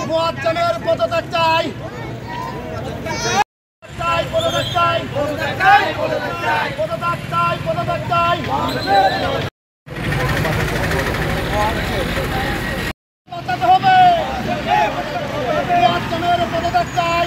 মুয়াজ্জিনের পদত্যাগ চাই, পদত্যাগ চাই, পদত্যাগ চাই। বাঁচাতে হবে, মুয়াজ্জিনের পদত্যাগ চাই।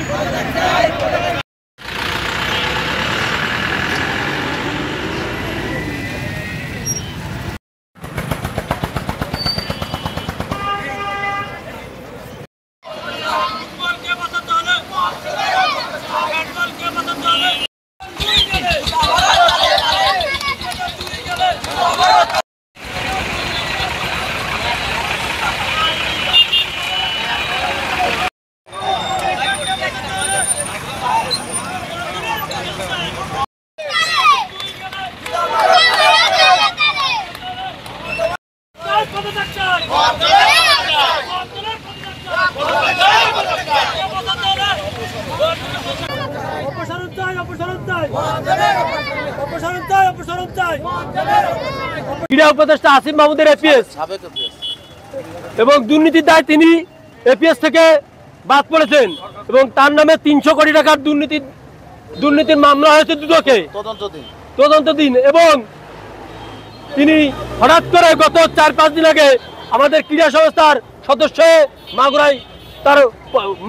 ক্রীড়া উপদেষ্টা আসিফ মাহমুদের এপিএস এবং দুর্নীতির দায় তিনি এপিএস থেকে বাদ পড়েছেন এবং তার নামে 300 কোটি টাকার দুর্নীতির মামলা হয়েছে দুদকে তদন্তদিন এবং তিনি হঠাৎ করে গত 4-5 দিন আগে আমাদের ক্রীড়া সংস্থার সদস্য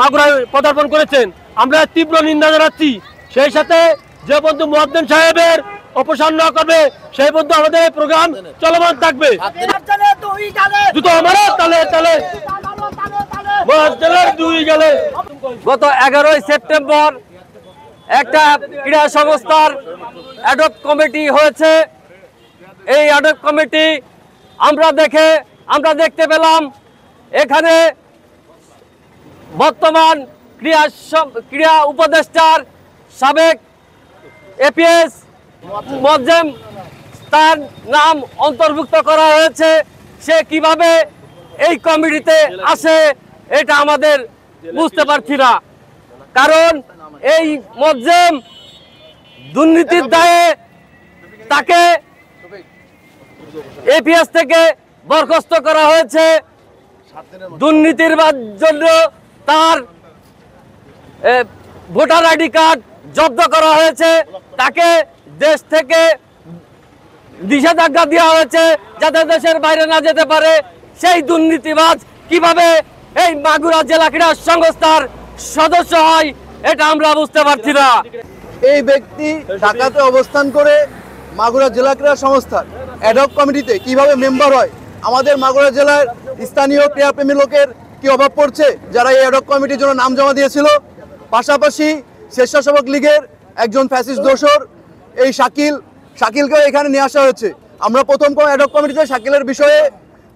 মাগুরায় পদার্পণ করেছেন। আমরা তীব্র নিন্দা জানাচ্ছি। সেই সাথে যে বন্ধু মুয়াজ্জিন সাহেবের অপসারণ না করবে সেই বন্ধু আমাদের প্রোগ্রাম চলমান থাকবে। গত 11 সেপ্টেম্বর একটা ক্রীড়া সংস্থার অ্যাডহক কমিটি হয়েছে। এই অ্যাডহক কমিটি আমরা দেখতে পেলাম এখানে বর্তমান ক্রীড়া উপদেষ্টার সাবেক এপিএস মুয়াজ্জিম তার নাম অন্তর্ভুক্ত করা হয়েছে। সে কিভাবে এই কমিটিতে আসে এটা আমাদের বুঝতে পারছি না, কারণ এই মুয়াজ্জিম দুর্নীতির দায়ে তাকে এপিএস থেকে বরখাস্ত করা হয়েছে। দুর্নীতির জন্য তার ভোটার আইডি কার্ড জব্দ করা হয়েছে, তাকে দেশ থেকে নিষেধাজ্ঞা দেওয়া হয়েছে যাতে দেশের বাইরে না যেতে পারে। সেই দুর্নীতিবাজ কিভাবে এই মাগুরা জেলা ক্রীড়া সংস্থার সদস্য হয় এটা আমরা বুঝতে পারছি না। এই ব্যক্তি ঢাকাতে অবস্থান করে মাগুরা জেলা ক্রীড়া সংস্থার অ্যাডহক কমিটিতে কিভাবে মেম্বার হয়, আমাদের মাগুরা জেলার স্থানীয় ক্রীড়াপ্রেমী লোকের কি অভাব পড়ছে যারা এই অ্যাডহক কমিটির জন্য নাম জমা দিয়েছিল। পাশাপাশি স্বেচ্ছাসেবক লীগের একজন ফ্যাসিস্ট দোসর এই শাকিলকে এখানে নিয়ে আসা হয়েছে। আমরা প্রথম অ্যাডহক কমিটিতে শাকিলের বিষয়ে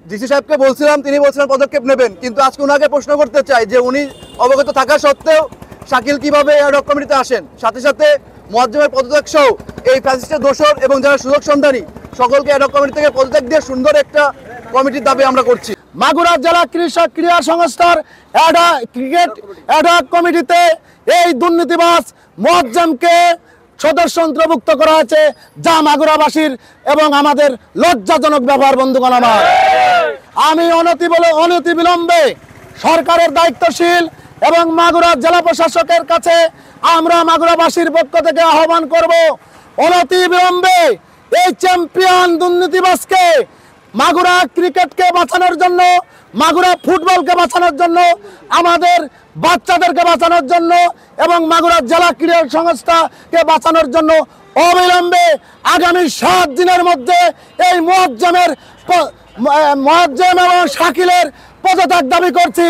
ডিসি সাহেবকে বলছিলাম, তিনি বলছিলেন পদক্ষেপ নেবেন, কিন্তু আজকে ওনাকে প্রশ্ন করতে চাই যে উনি অবগত থাকা সত্ত্বেও শাকিল কিভাবে অ্যাডহক কমিটিতে আসেন। সাথে সাথে মুয়াজ্জিমের পদত্যাগ সহ এই ফ্যাসিস্টের দোসর এবং যারা সুযোগ সন্ধানী সকলকে অ্যাডহক কমিটি থেকে পদত্যাগ দিয়ে সুন্দর একটা কমিটির দাবি আমরা করছি। মাগুরা জেলা ক্রীড়া সংস্থার ক্রিকেট অ্যাডহক কমিটিতে এই দুর্নীতিবাজ মুয়াজ্জিমকে সদস্য অন্তর্ভুক্ত করা হয়েছে, যা মাগুরাবাসীর এবং আমাদের লজ্জাজনক ব্যাপার। বন্ধুগণ আমার, আমি অনতিবিলম্বে সরকারের দায়িত্বশীল এবং মাগুরা জেলা প্রশাসকের কাছে আমরা মাগুরাবাসীর পক্ষ থেকে আহ্বান করব, অনতিবিলম্বে এই চ্যাম্পিয়ন দুর্নীতিবাজকে, মাগুরা ক্রিকেটকে বাঁচানোর জন্য, মাগুরা ফুটবলকে বাঁচানোর জন্য, আমাদের বাচ্চাদেরকে বাঁচানোর জন্য এবং মাগুরা জেলা ক্রীড়া সংস্থাকে বাঁচানোর জন্য অবিলম্বে আগামী 7 দিনের মধ্যে এই মুয়াজ্জিম এবং শাকিলের পদত্যাগ দাবি করছি।